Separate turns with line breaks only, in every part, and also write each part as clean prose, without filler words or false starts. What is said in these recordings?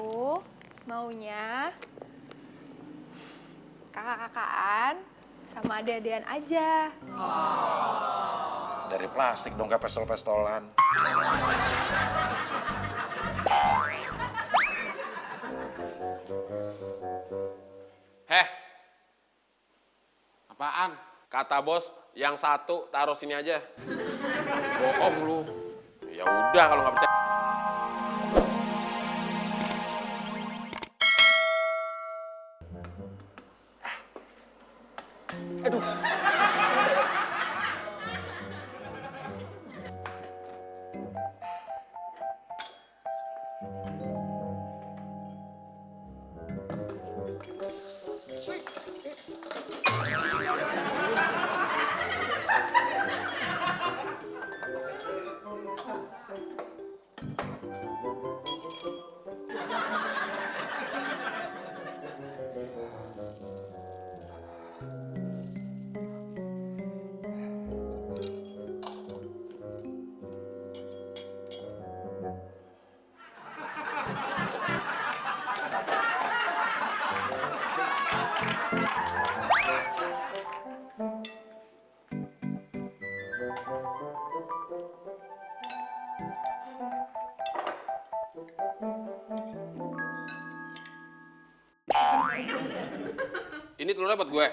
itu maunya kakak-kakaan sama adik-adikan aja.
Dari plastik dong, kayak pestol-pestolan.
Heh, apaan? Kata bos, yang satu taruh sini aja. Bohong lu. Ya udah kalau nggak percaya. Aduh. Ini telurnya buat gue.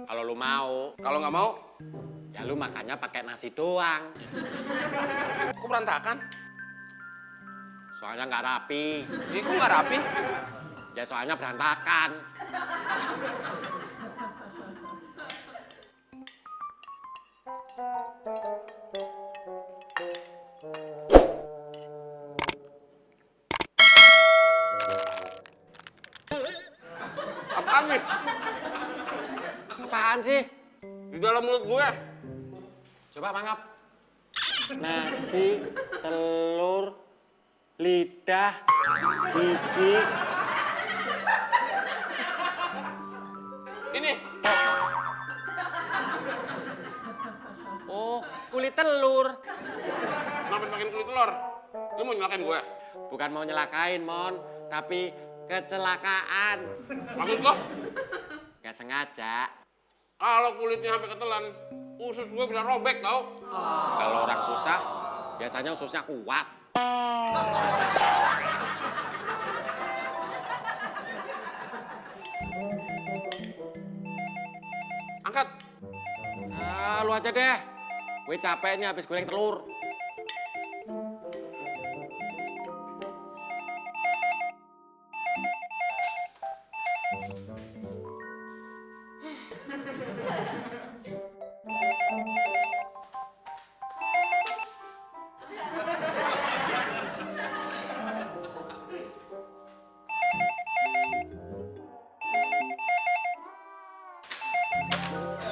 Kalau lu mau, kalau nggak mau,
Ya lu makannya pakai nasi doang.
kok berantakan?
Soalnya nggak rapi.
Ini kok nggak rapi?
Ya soalnya berantakan.
Apaan nih?
Apaan sih?
Di dalam mulut gue.
Coba mangap. Nasi, telur, lidah, gigi.
Ini.
Oh, kulit telur.
Kenapa makin kulit telur? Lu mau nyelakain gue?
Bukan mau nyelakain, Mon. Tapi kecelakaan.
Maksud lo?
Gak sengaja.
Kalau kulitnya sampai ketelan, usus gue bisa robek tau?
Kalau orang susah, biasanya ususnya kuat.
Angkat.
Ah, lu aja deh. Gue capek nih habis goreng telur.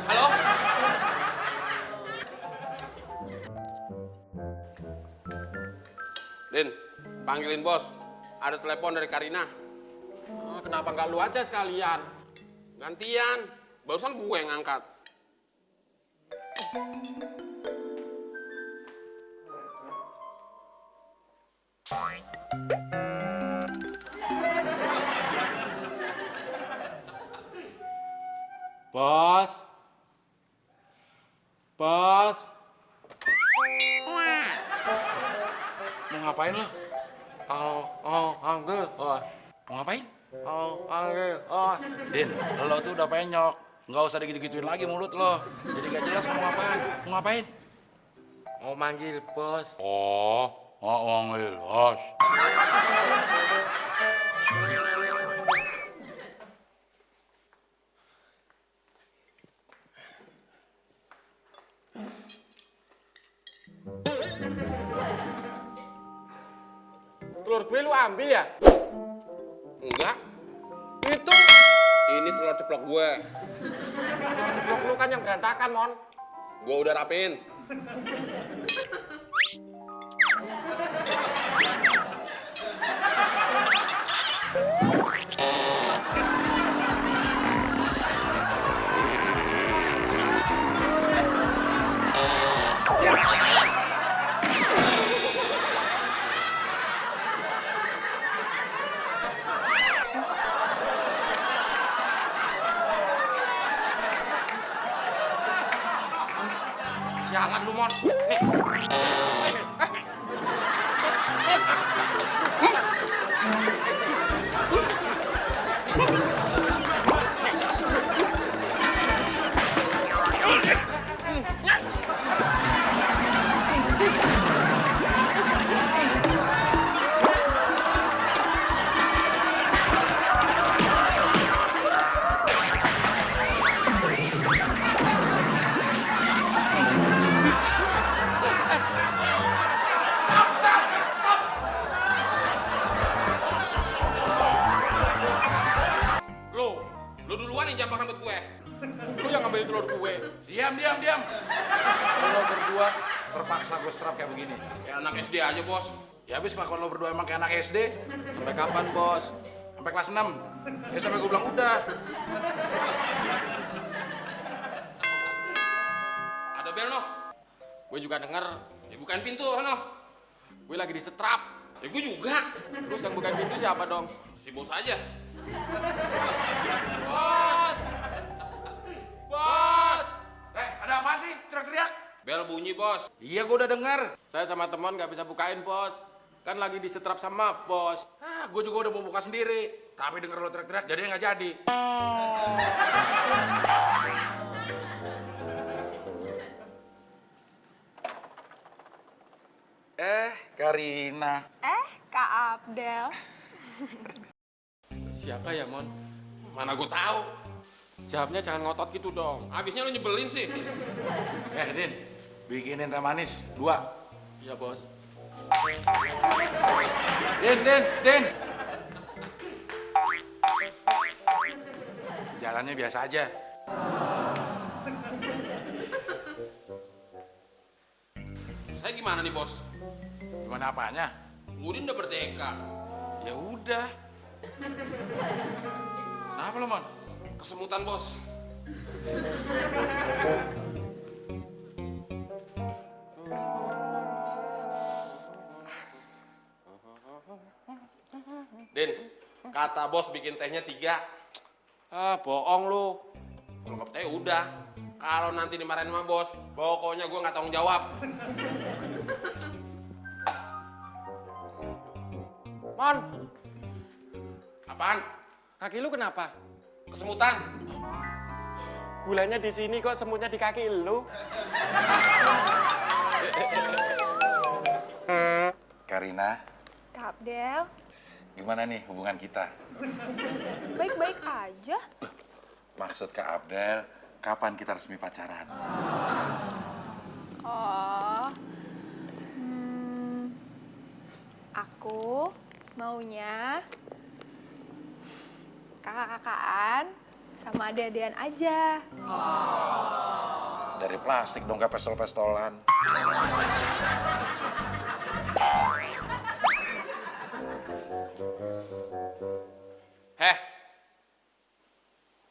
Halo? Din, panggilin bos. Ada telepon dari Karina.
Oh, kenapa nggak lu aja sekalian?
Gantian. Barusan gue yang ngangkat.
Bos. Bos.
Mau ngapain lo?
Angge. Oh,
Mau ngapain?
angge. Oh.
Din, lo tuh udah penyok. Nggak usah digitu-gituin lagi mulut lo. Jadi gak jelas mau ngapain. Mau ngapain?
Mau manggil bos.
Oh, manggil bos.
Telur gue lu ambil ya?
Enggak,
Itu.
ini telur ceplok gue.
Telur ceplok lu kan yang berantakan, Mon.
Gue udah rapiin. Sialan lu, Mon. Nih. Lu duluan yang jambak rambut gue. Lu yang ngambil telur gue.
Diam. Lo berdua terpaksa gue serap kayak begini.
Kayak anak SD aja, Bos.
Ya habis kelakuan lo berdua emang kayak anak SD.
Sampai kapan, Bos?
Sampai kelas 6. Ya sampai gue bilang udah.
Ada bel, noh. Gue juga denger. Ya bukain pintu, noh. Gue lagi disetrap. Ya gue juga. Terus yang bukain pintu siapa dong? Si bos aja. Bos! Bos!
Ada apa sih teriak-teriak?
Bel bunyi, Bos.
Iya gue udah dengar.
Saya sama teman nggak bisa bukain, Bos. Kan lagi disetrap sama Bos.
Gue juga udah mau buka sendiri. Tapi denger lo teriak-teriak jadinya nggak jadi. Karina.
Kak Abdel.
Siapa ya, Mon? Mana gue tahu. Jawabnya jangan ngotot gitu dong. Habisnya lo nyebelin sih.
Din, bikinin teh manis 2.
Iya, Bos.
Din. Jalannya biasa aja.
Saya gimana nih, Bos?
Gimana apanya?
Udin udah merdeka.
Ya udah. Kenapa lo, Mon?
Kesemutan, Bos. Din, kata bos bikin tehnya 3. Bohong lu. Kalau nggak percaya udah. Kalau nanti dimarahin sama bos, pokoknya gue nggak tanggung jawab.
Mon,
Apaan?
kaki lu kenapa?
Kesemutan.
Gulanya di sini kok, semutnya di kaki lu.
Karina,
Kak Abdel.
gimana nih hubungan kita?
Baik-baik aja.
Maksud Kak Abdel, kapan kita resmi pacaran?
Oh. Aku maunya kakak-kakaan sama adik-adikan aja.
Dari plastik dong, gak pestol-pestolan.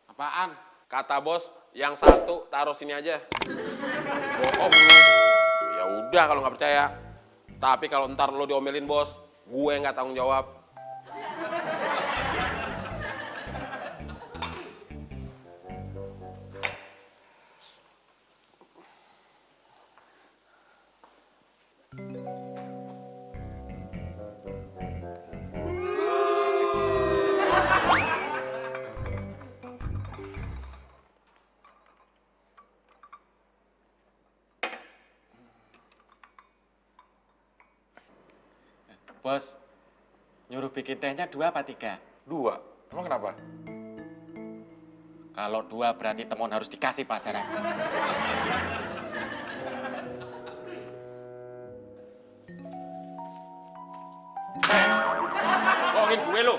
Apaan? Kata bos, yang satu taruh sini aja. Bohong lu. Ya udah kalau nggak percaya. Tapi kalau ntar lo diomelin bos, gue nggak tanggung jawab.
Bos, nyuruh bikin tehnya 2 apa 3?
2? Emang kenapa?
Kalau 2 berarti temen harus dikasih pelajaran.
Bohongin gue lo.